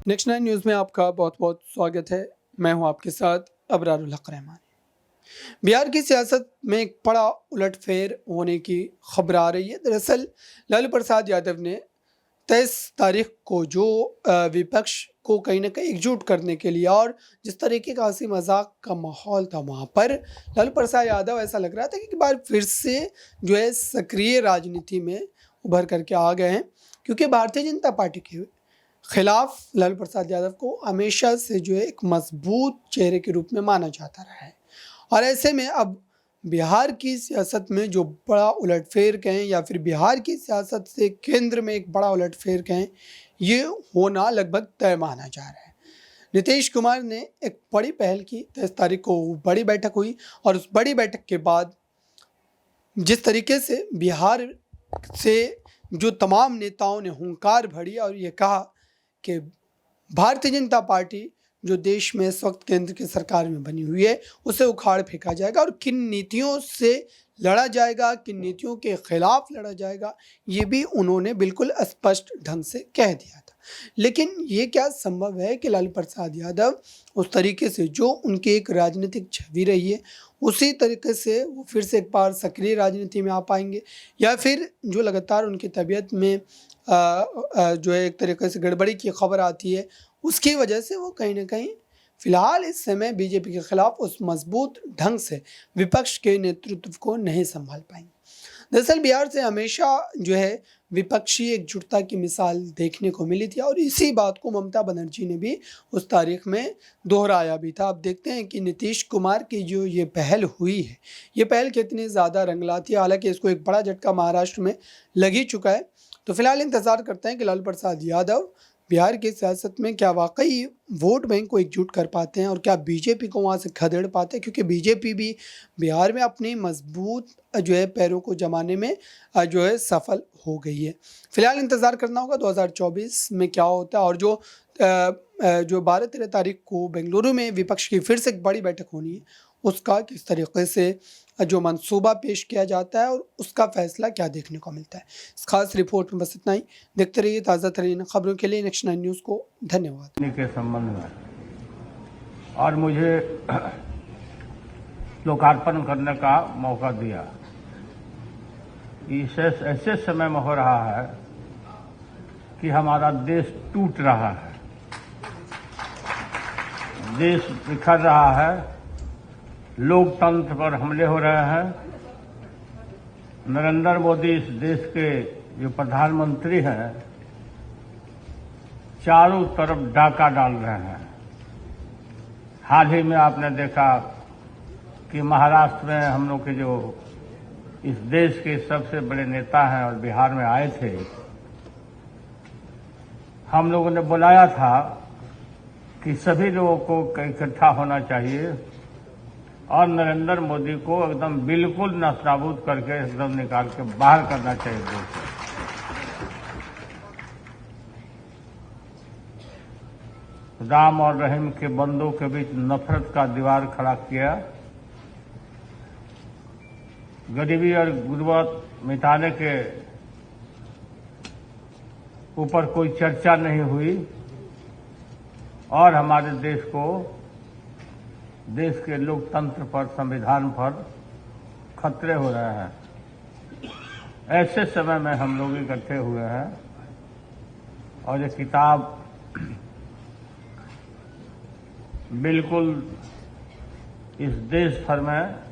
Next nine news में आपका बहुत बहुत स्वागत है। मैं हूं आपके साथ अबरारुल हक रहमान। बिहार की सियासत में एक बड़ा उलटफेर होने की खबर आ रही है। दरअसल लालू प्रसाद यादव ने 23 तारीख को जो विपक्ष को कहीं ना कहीं एकजुट करने के लिए और जिस तरीके का हंसी मजाक का माहौल था वहाँ पर लालू प्रसाद यादव ऐसा लग रहा था कि एक बार फिर से जो है सक्रिय राजनीति में उभर करके आ गए हैं, क्योंकि भारतीय जनता पार्टी के खिलाफ लालू प्रसाद यादव को हमेशा से जो है एक मजबूत चेहरे के रूप में माना जाता रहा है। और ऐसे में अब बिहार की सियासत में जो बड़ा उलटफेर कहें या फिर बिहार की सियासत से केंद्र में एक बड़ा उलटफेर कहें, ये होना लगभग तय माना जा रहा है। नीतीश कुमार ने एक बड़ी पहल की। 23 तारीख को बड़ी बैठक हुई और उस बड़ी बैठक के बाद जिस तरीके से बिहार से जो तमाम नेताओं ने हुंकार भरी और ये कहा कि भारतीय जनता पार्टी जो देश में इस वक्त केंद्र की सरकार में बनी हुई है उसे उखाड़ फेंका जाएगा और किन नीतियों से लड़ा जाएगा, किन नीतियों के खिलाफ लड़ा जाएगा, ये भी उन्होंने बिल्कुल स्पष्ट ढंग से कह दिया था। लेकिन ये क्या संभव है कि लालू प्रसाद यादव उस तरीके से जो उनकी एक राजनीतिक छवि रही है उसी तरीके से वो फिर से एक बार सक्रिय राजनीति में आ पाएंगे, या फिर जो लगातार उनकी तबीयत में जो है एक तरीके से गड़बड़ी की खबर आती है उसकी वजह से वो कहीं ना कहीं फिलहाल इस समय बीजेपी के खिलाफ उस मजबूत ढंग से विपक्ष के नेतृत्व को नहीं संभाल पाएंगे। दरअसल बिहार से हमेशा जो है विपक्षी एकजुटता की मिसाल देखने को मिली थी और इसी बात को ममता बनर्जी ने भी उस तारीख में दोहराया भी था। अब देखते हैं कि नीतीश कुमार की जो ये पहल हुई है, ये पहल कितनी ज़्यादा रंग लाती है। हालांकि इसको एक बड़ा झटका महाराष्ट्र में लग ही चुका है, तो फिलहाल इंतज़ार करते हैं कि लालू प्रसाद यादव बिहार की सियासत में क्या वाकई वोट बैंक को एकजुट कर पाते हैं और क्या बीजेपी को वहाँ से खदेड़ पाते हैं, क्योंकि बीजेपी भी बिहार में अपनी मजबूत जो है पैरों को जमाने में जो है सफल हो गई है। फिलहाल इंतज़ार करना होगा 2024 में क्या होता है और जो 12-13 तारीख को बेंगलुरु में विपक्ष की फिर से एक बड़ी बैठक होनी है, उसका किस तरीके से जो मंसूबा पेश किया जाता है और उसका फैसला क्या देखने को मिलता है। इस खास रिपोर्ट में बस इतना ही। देखते रहिए ताज़ा तरीन खबरों के लिए नेक्स्ट 9 न्यूज़ को। धन्यवाद। के संबंध में और मुझे लोकार्पण करने का मौका दिया। इस ऐसे समय में हो रहा है कि हमारा देश टूट रहा है, देश बिखर रहा है, लोकतंत्र पर हमले हो रहे हैं। नरेंद्र मोदी इस देश के जो प्रधानमंत्री हैं चारों तरफ डाका डाल रहे हैं। हाल ही में आपने देखा कि महाराष्ट्र में हम लोग के जो इस देश के सबसे बड़े नेता हैं और बिहार में आए थे, हम लोगों ने बुलाया था कि सभी लोगों को इकट्ठा होना चाहिए और नरेंद्र मोदी को एकदम बिल्कुल नस्ताबूद करके एकदम निकाल के बाहर करना चाहिए देश से। राम और रहीम के बंदों के बीच नफरत का दीवार खड़ा किया। गरीबी और गुर्बत मिटाने के ऊपर कोई चर्चा नहीं हुई और हमारे देश को, देश के लोकतंत्र पर, संविधान पर खतरे हो रहे हैं। ऐसे समय में हम लोग इकट्ठे हुए हैं और ये किताब बिल्कुल इस देश भर में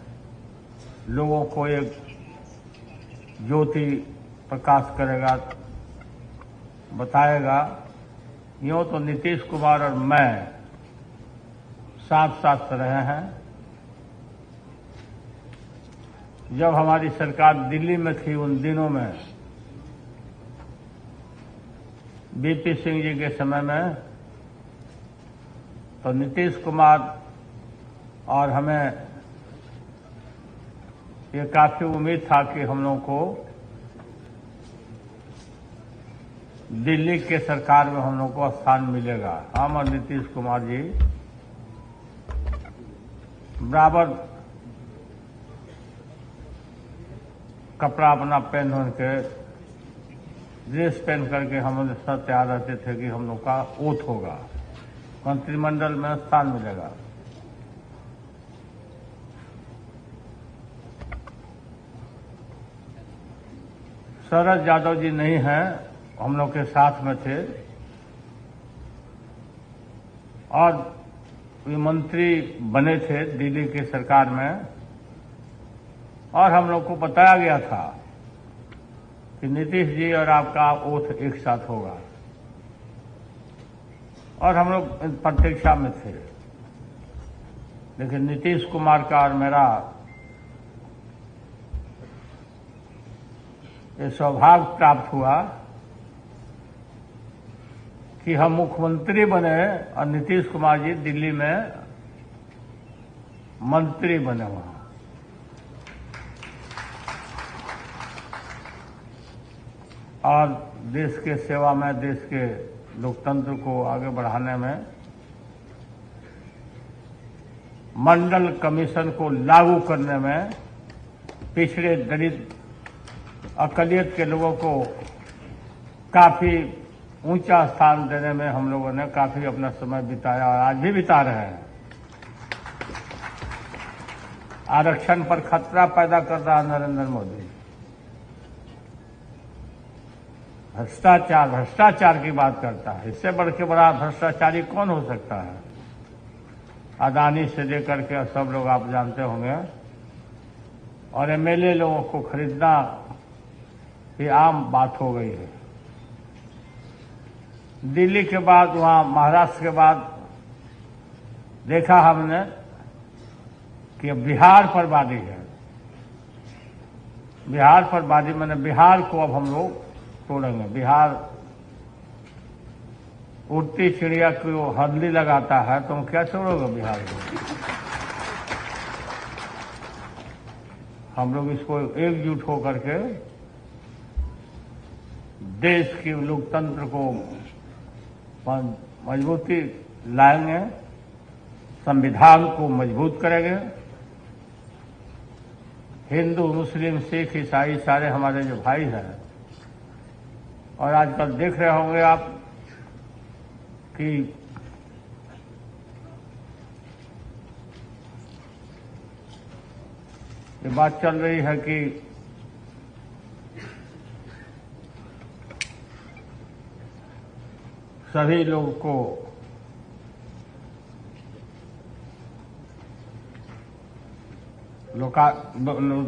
लोगों को एक ज्योति प्रकाश करेगा, बताएगा। यूँ तो नीतीश कुमार और मैं साथ साथ रहे हैं। जब हमारी सरकार दिल्ली में थी उन दिनों में बीपी सिंह जी के समय में तो नीतीश कुमार और हमें ये काफी उम्मीद था कि हम लोगों को दिल्ली के सरकार में हम लोग को स्थान मिलेगा। हम और नीतीश कुमार जी बराबर कपड़ा अपना पहन के ड्रेस पहन करके हम लोग सब तैयार रहते थे कि हम लोग का ओथ होगा, मंत्रिमंडल में स्थान मिलेगा। शरद यादव जी नहीं हैं, हम लोग के साथ में थे और वे मंत्री बने थे दिल्ली की सरकार में, और हम लोग को बताया गया था कि नीतीश जी और आपका ओथ एक साथ होगा, और हम लोग प्रतीक्षा में थे। लेकिन नीतीश कुमार का और मेरा ये सौभाग्य प्राप्त हुआ कि हम मुख्यमंत्री बने और नीतीश कुमार जी दिल्ली में मंत्री बने वहां। और देश के सेवा में, देश के लोकतंत्र को आगे बढ़ाने में, मंडल कमीशन को लागू करने में, पिछड़े दलित अकलियत के लोगों को काफी ऊंचा स्थान देने में हम लोगों ने काफी अपना समय बिताया और आज भी बिता रहे हैं। आरक्षण पर खतरा पैदा कर रहा है नरेंद्र मोदी। भ्रष्टाचार की बात करता है, इससे बढ़ के बड़ा भ्रष्टाचारी कौन हो सकता है। अदानी से लेकर के सब लोग आप जानते होंगे, और एमएलए लोगों को खरीदना ये आम बात हो गई है। दिल्ली के बाद, वहां महाराष्ट्र के बाद देखा हमने कि बिहार पर वादी है। बिहार पर वादी मैंने बिहार को अब हम लोग तोड़ेंगे। बिहार उड़ती चिड़िया को हल्दी लगाता है, तुम क्या छोड़ोगे बिहार को? हम लोग इसको एकजुट होकर के देश के लोकतंत्र को मजबूती लाएंगे, संविधान को मजबूत करेंगे। हिंदू, मुस्लिम, सिख, ईसाई सारे हमारे जो भाई हैं, और आजकल देख रहे होंगे आप कि ये बात चल रही है कि सभी लोगों को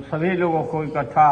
सभी लोगों को इकट्ठा